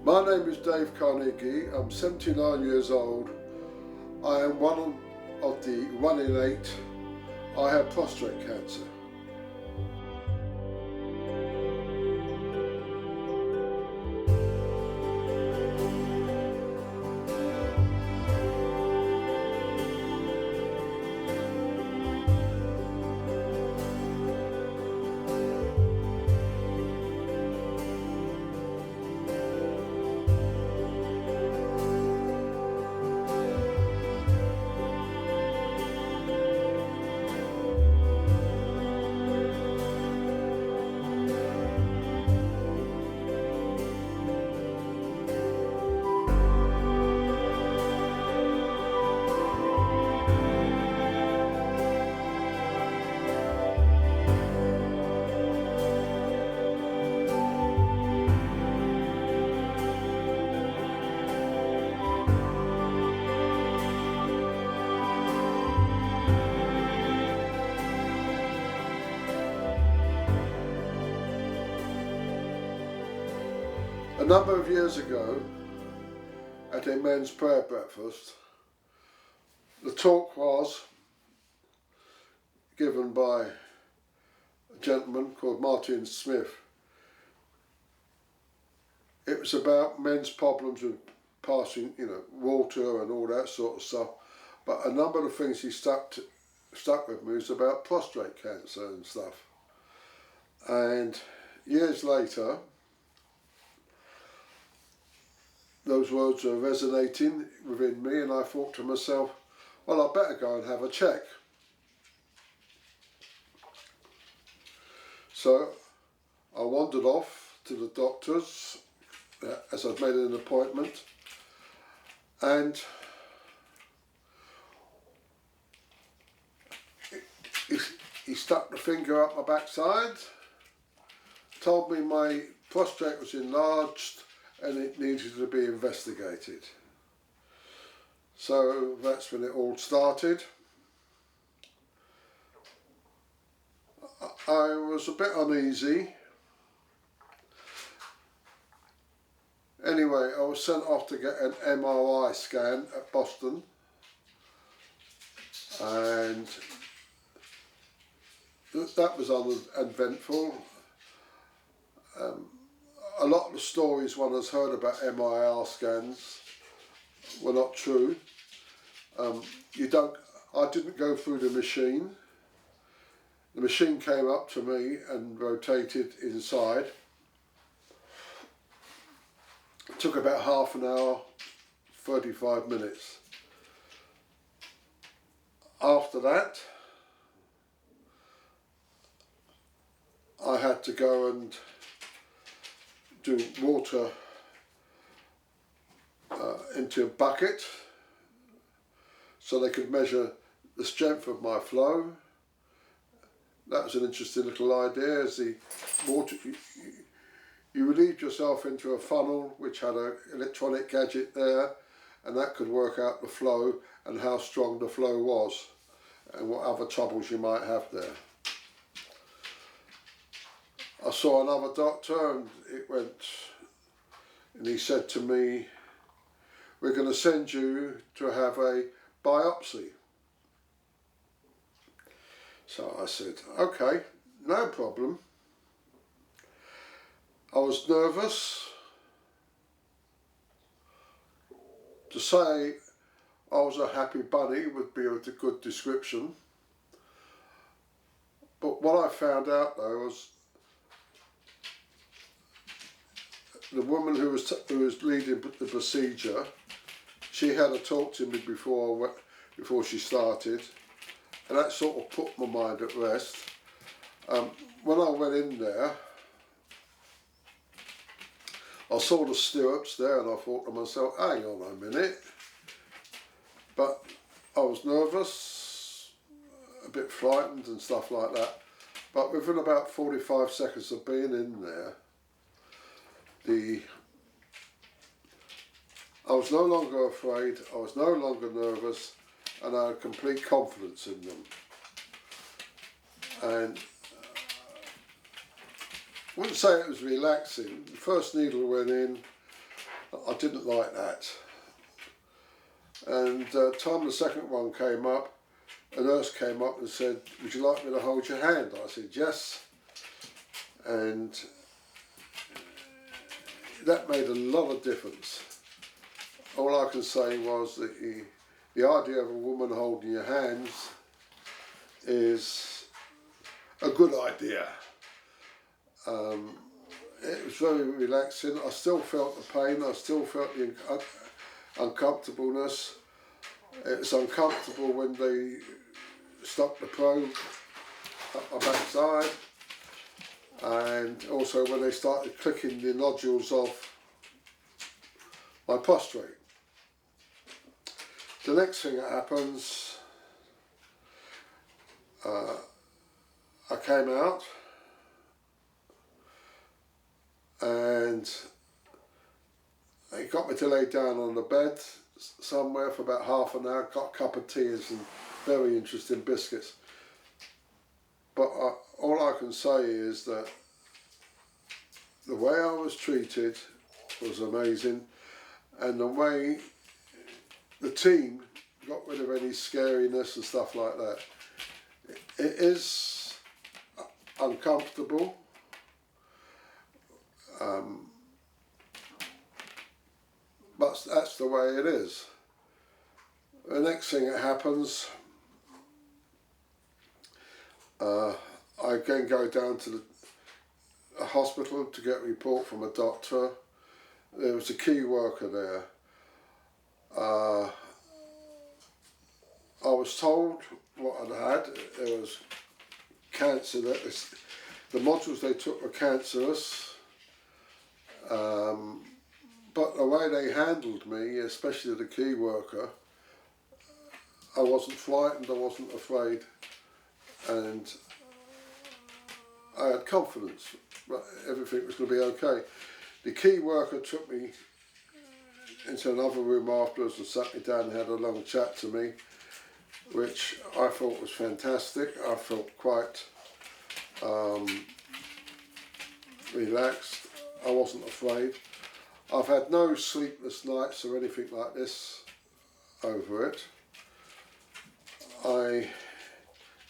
My name is Dave Carnegie. I'm 79 years old. I am one of the 1 in 8. I have prostate cancer. A number of years ago, at a men's prayer breakfast, the talk was given by a gentleman called Martin Smith. It was about men's problems with passing, water and all that sort of stuff. But a number of things he stuck with me was about prostate cancer and stuff. And years later, those words were resonating within me, and I thought to myself, well, I better go and have a check. So I wandered off to the doctor's as I'd made an appointment, and he stuck the finger up my backside, told me my prostate was enlarged and it needed to be investigated. So that's when it all started. I was a bit uneasy. Anyway, I was sent off to get an MRI scan at Boston, and that was uneventful. A lot of the stories one has heard about MRI scans were not true. I didn't go through the machine. The machine came up to me and rotated inside. It took about half an hour, 35 minutes. After that, I had to go and do water into a bucket so they could measure the strength of my flow. That was an interesting little idea. As the water, you relieved yourself into a funnel which had an electronic gadget there, and that could work out the flow and how strong the flow was and what other troubles you might have there. I saw another doctor, and he said to me, we're going to send you to have a biopsy. So I said, okay, no problem. I was nervous. To say I was a happy bunny would be a good description. But what I found out though was the woman who was leading the procedure, she had a talk to me before she started, and that sort of put my mind at rest. When I went in there, I saw the stirrups there, and I thought to myself, hang on a minute. But I was nervous, a bit frightened and stuff like that. But within about 45 seconds of being in there, I was no longer afraid, I was no longer nervous, and I had complete confidence in them. And I wouldn't say it was relaxing. The first needle went in, I didn't like that. And time the second one came up, a nurse came up and said, "Would you like me to hold your hand?" I said, "Yes." And that made a lot of difference. All I can say was that the idea of a woman holding your hands is a good idea. It was very relaxing. I still felt the pain, I still felt the uncomfortableness. It's uncomfortable when they stuck the probe up my backside, and also when they started clicking the nodules off my prostate. The next thing that happens, I came out and they got me to lay down on the bed somewhere for about half an hour, got a cup of tea and some very interesting biscuits. But all I can say is that the way I was treated was amazing, and the way the team got rid of any scariness and stuff like that. It is uncomfortable, but that's the way it is. The next thing that happens, I again go down to the hospital to get a report from a doctor. There was a key worker there. I was told what I'd had. There was cancer. The modules they took were cancerous. But the way they handled me, especially the key worker, I wasn't frightened, I wasn't afraid, and I had confidence that everything was going to be okay. The key worker took me into another room afterwards and sat me down and had a long chat to me, which I thought was fantastic. I felt quite relaxed. I wasn't afraid. I've had no sleepless nights or anything like this over it. I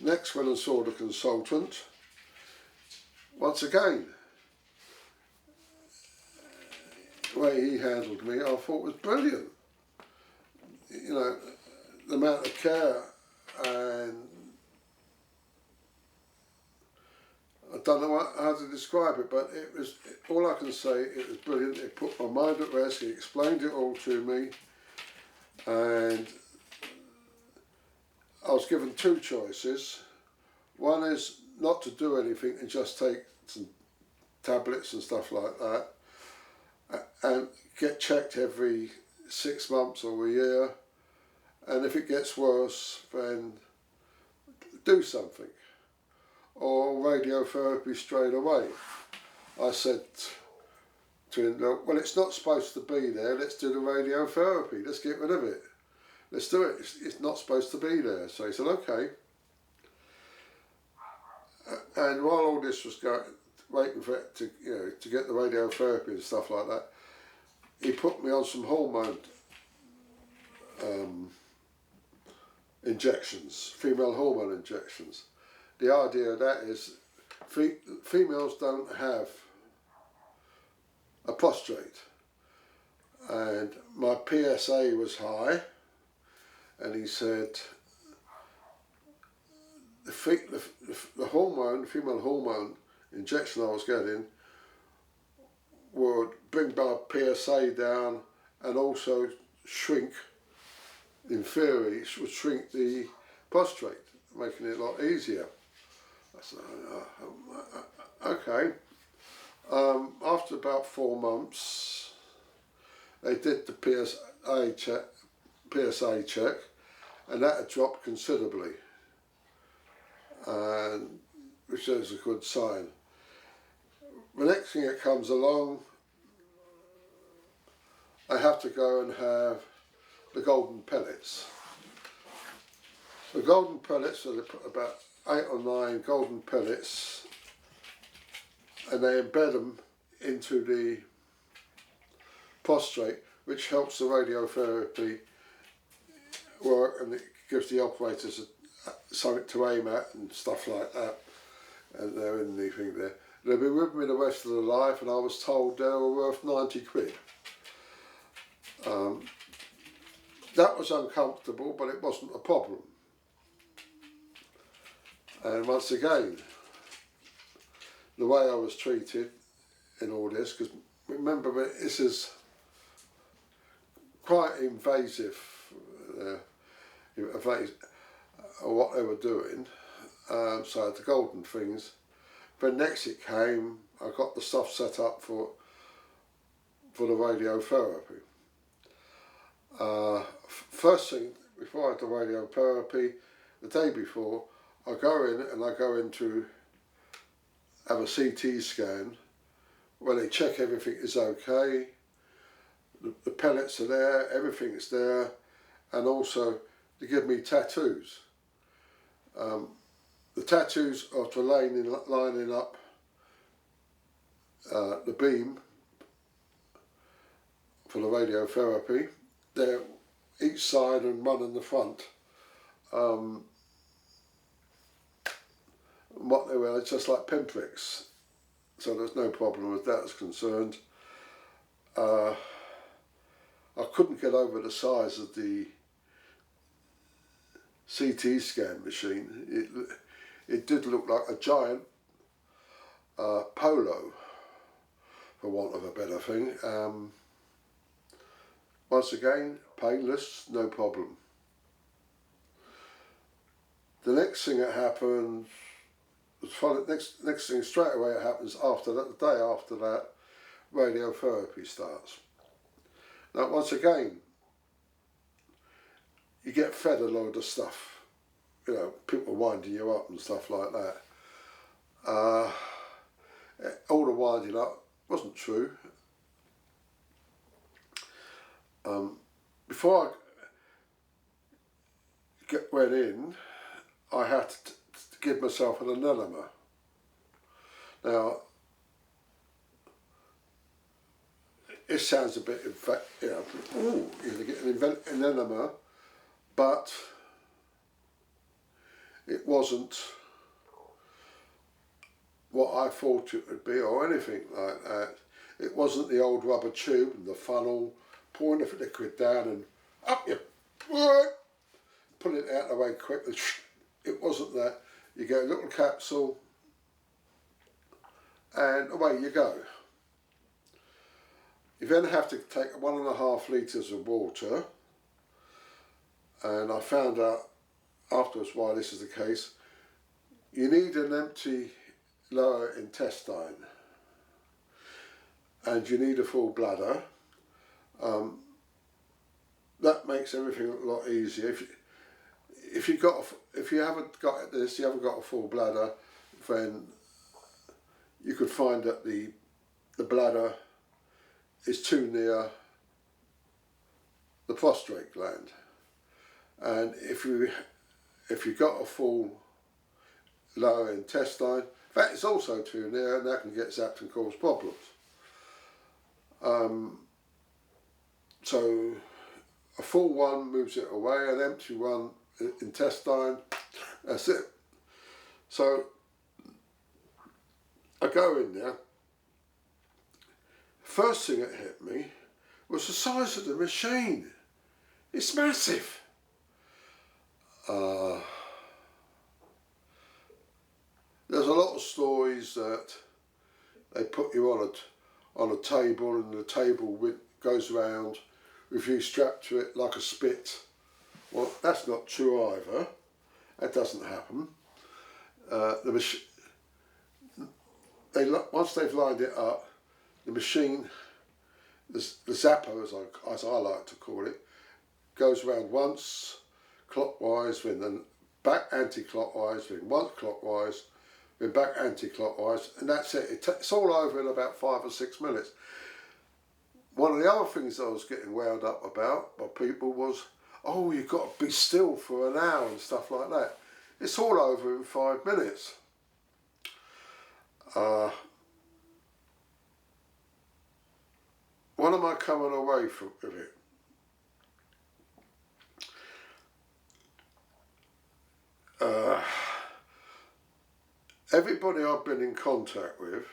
next went and saw the consultant. Once again, the way he handled me, I thought was brilliant. You know, the amount of care, and I don't know how to describe it, but it was, all I can say, it was brilliant. It put my mind at rest, he explained it all to me, and I was given two choices. One is not to do anything and just take some tablets and stuff like that, and get checked every 6 months or a year, and if it gets worse, then do something, or radiotherapy straight away. I said to him, "Look, well, it's not supposed to be there, let's do the radiotherapy, let's get rid of it. Let's do it, it's not supposed to be there." So he said, "Okay." And while all this was going, waiting for it to, you know, to get the radiotherapy and stuff like that, he put me on some hormone injections, female hormone injections. The idea of that is females don't have a prostate, and my PSA was high, and he said the hormone, female hormone injection I was getting would bring my PSA down and also shrink, in theory, it would shrink the prostate, making it a lot easier. I said, okay. After about 4 months, they did the PSA check, and that had dropped considerably, and which is a good sign. The next thing that comes along, I have to go and have the golden pellets. The golden pellets, so they put about 8 or 9 golden pellets, and they embed them into the prostrate, which helps the radiotherapy work, and it gives the operators something to aim at and stuff like that. And they're in the thing there. They'll be with me the rest of their life, and I was told they were worth 90 quid. That was uncomfortable, but it wasn't a problem. And once again, the way I was treated in all this, because remember, this is quite invasive, what they were doing. So I had the golden things. But next it came, I got the stuff set up for the radiotherapy. First thing, before I had the radiotherapy, the day before, I go in and I go in to have a CT scan where they check everything is okay, the pellets are there, everything is there, and also they give me tattoos. The tattoos are to lining up the beam for the radiotherapy. They're each side and one in the front. What they were, it's just like pinpricks, so there's no problem with that as concerned. I couldn't get over the size of the CT scan machine. It did look like a giant polo, for want of a better thing. Once again, painless, no problem. The next thing that happens, next thing straight away it happens after that, the day after that, radiotherapy starts. Now once again, you get fed a load of stuff, you know, people winding you up and stuff like that. All the winding up wasn't true. Before I went in, I had to give myself an enema. Now, it sounds a bit, in fact, you know, you're going to get an enema, but it wasn't what I thought it would be or anything like that. It wasn't the old rubber tube and the funnel, pouring the liquid down and up you, pull it out of the way quickly. It wasn't that. You get a little capsule and away you go. You then have to take 1.5 litres of water, and I found out afterwards why this is the case. You need an empty lower intestine and you need a full bladder. That makes everything a lot easier. If you haven't got this, you haven't got a full bladder, then you could find that the bladder is too near the prostate gland, and if you got a full lower intestine, that is also too near, and that can get zapped and cause problems. So a full one moves it away, an empty one, intestine, that's it. So I go in there. First thing that hit me was the size of the machine. It's massive. There's a lot of stories that they put you on a table, and the table goes round with you strapped to it like a spit. Well, that's not true either. That doesn't happen. Once they've lined it up, the machine, the zapper, as I like to call it, goes round once clockwise, then back anti-clockwise, then once clockwise, then back anti-clockwise, and that's it. It's all over in about 5 or 6 minutes. One of the other things I was getting wound up about by people was, oh, you've got to be still for an hour and stuff like that. It's all over in 5 minutes. what am I coming away from with it? Everybody I've been in contact with,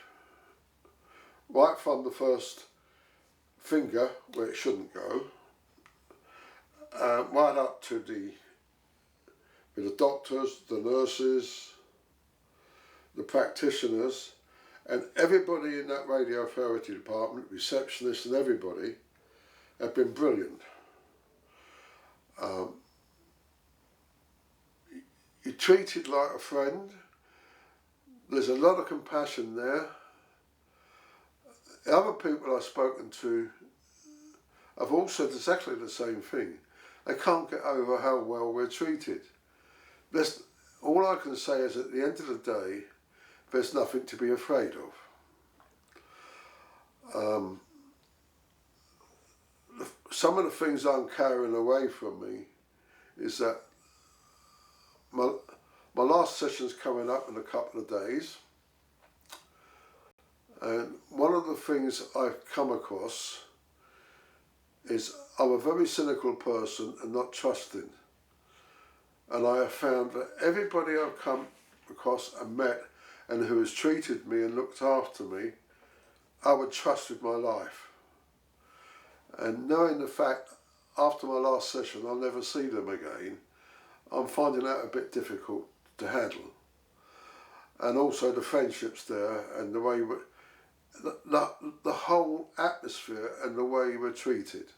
right from the first finger where it shouldn't go, right up to the doctors, the nurses, the practitioners, and everybody in that radiotherapy department, receptionists and everybody, have been brilliant. You're treated like a friend. There's a lot of compassion there. The other people I've spoken to have all said exactly the same thing. They can't get over how well we're treated. All I can say is at the end of the day, there's nothing to be afraid of. Some of the things I'm carrying away from me is that my last session's coming up in a couple of days, and one of the things I've come across is I'm a very cynical person and not trusting, and I have found that everybody I've come across and met and who has treated me and looked after me, I would trust with my life. And knowing the fact after my last session I'll never see them again, I'm finding that a bit difficult to handle. And also the friendships there and the way the whole atmosphere and the way we're treated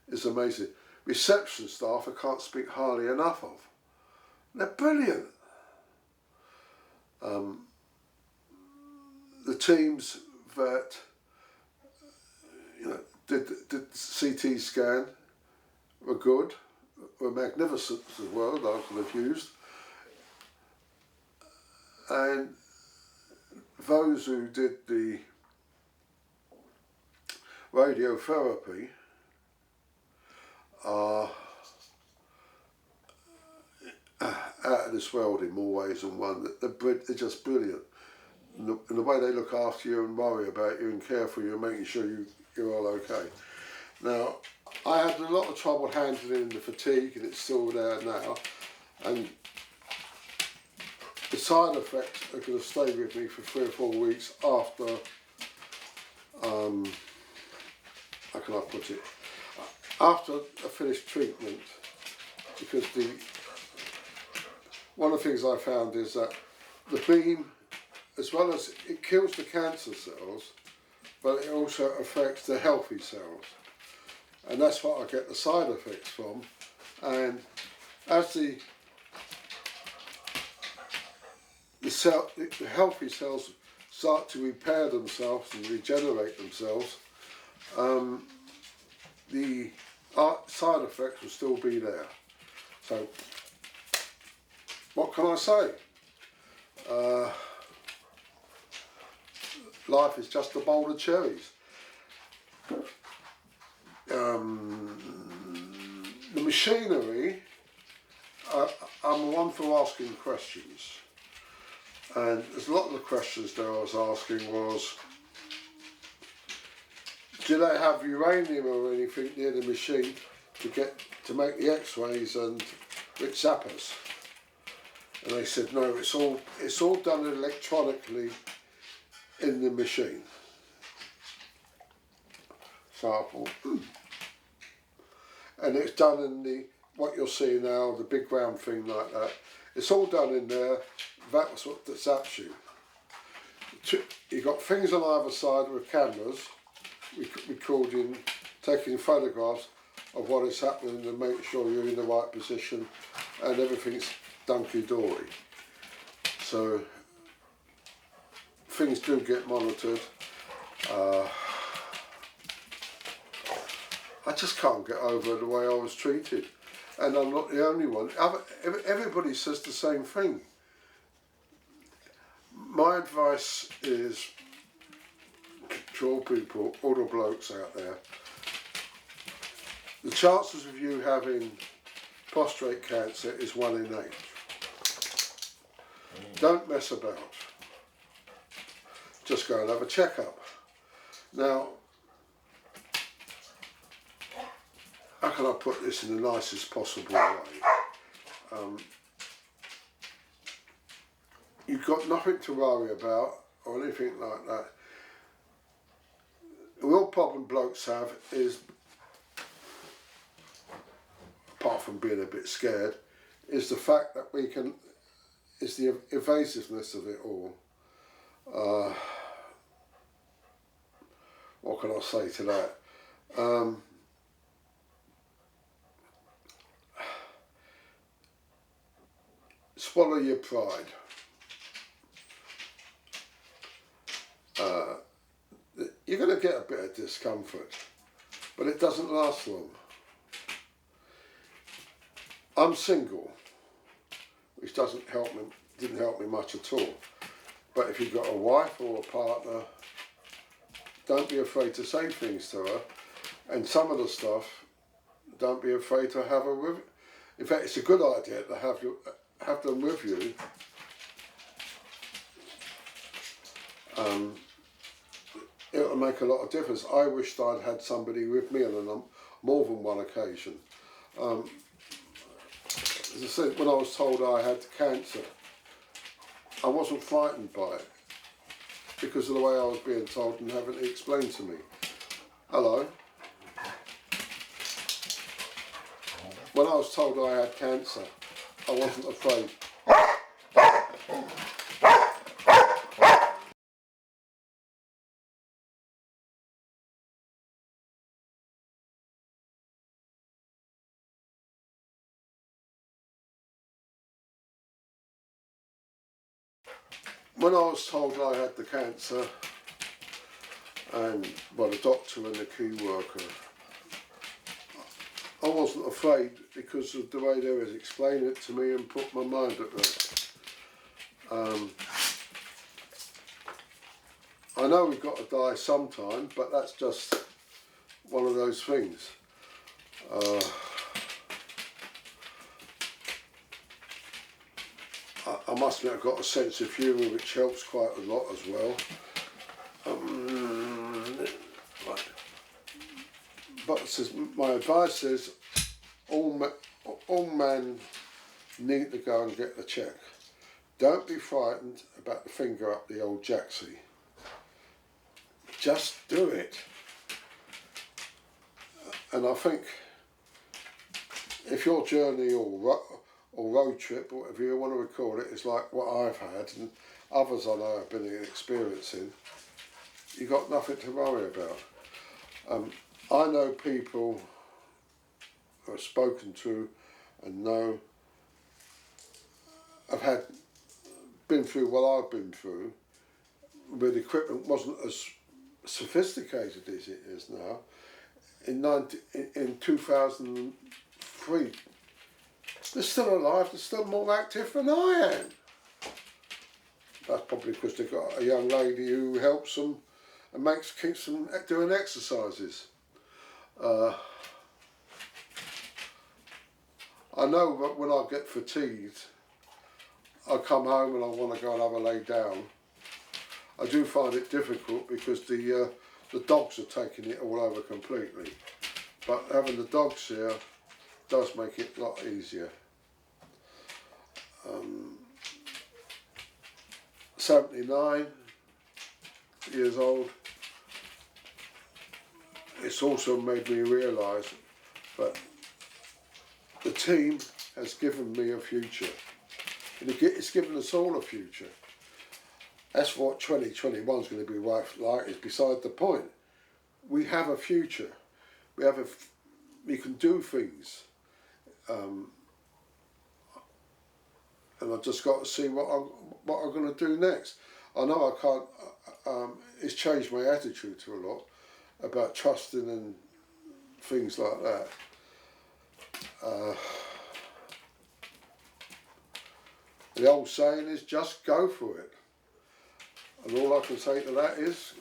is amazing. Reception staff I can't speak highly enough of. They're brilliant. The teams that did CT scan were good, were magnificent as well, that I could have used. And those who did the radiotherapy are out of this world in more ways than one. They're just brilliant. And the way they look after you and worry about you and care for you and making sure you're all okay. Now, I had a lot of trouble handling the fatigue, and it's still there now. And the side effects are going to stay with me for 3 or 4 weeks after, how can I put it, after I finish treatment, because one of the things I found is that the beam, as well as it kills the cancer cells, but it also affects the healthy cells. And that's what I get the side effects from. And as the healthy cells start to repair themselves and regenerate themselves, the side effects will still be there. So, what can I say? Life is just a bowl of cherries. The machinery, I'm one for asking questions. And there's a lot of the questions that I was asking was, do they have uranium or anything near the machine to make the X-rays and with zappers? And they said no, it's all done electronically in the machine. So I thought, and it's done in what you're seeing now, the big round thing like that. It's all done in there. That's what zaps you. You've got things on either side with cameras, recording, taking photographs of what is happening and make sure you're in the right position and everything's dunky-dory. So things do get monitored. I just can't get over the way I was treated. And I'm not the only one. Everybody says the same thing. My advice is to all people, all the blokes out there, the chances of you having prostate cancer is 1 in 8. Don't mess about. Just go and have a checkup. Now, how can I put this in the nicest possible way? You've got nothing to worry about or anything like that. The real problem blokes have is, apart from being a bit scared, is the fact that is the evasiveness of it all. What can I say to that? Swallow your pride. You're going to get a bit of discomfort, but it doesn't last long. I'm single, which didn't help me much at all. But if you've got a wife or a partner, don't be afraid to say things to her. And some of the stuff, don't be afraid to have her with. In fact, it's a good idea to have them with you. It'll make a lot of difference. I wished I'd had somebody with me on more than one occasion. As I said, when I was told I had cancer, I wasn't frightened by it because of the way I was being told and having it explained to me. Hello. When I was told I had cancer, I wasn't afraid. When I was told I had the cancer, and by the doctor and the key worker, I wasn't afraid because of the way they was explaining it to me and put my mind at rest. I know we've got to die sometime, but that's just one of those things. I must admit I've got a sense of humour which helps quite a lot as well. But my advice is all men need to go and get the check. Don't be frightened about the finger up the old jacksie. Just do it. And I think if your journey or road trip, or whatever you want to call it, is like what I've had and others I know have been experiencing, you've got nothing to worry about. I know people who I've spoken to and know have been through what I've been through, where the equipment wasn't as sophisticated as it is now. In 2003, they're still alive, they're still more active than I am. That's probably because they've got a young lady who helps them and keeps them doing exercises. I know that when I get fatigued, I come home and I want to go and have a lay down. I do find it difficult because the dogs are taking it all over completely. But having the dogs here does make it a lot easier. 79 years old. It's also made me realise that the team has given me a future. And it's given us all a future. That's what 2021 is going to be like, is beside the point. We have a future. We can do things. And I've just got to see what I'm going to do next. I know I can't, it's changed my attitude to a lot about trusting and things like that. The old saying is just go for it. And all I can say to that is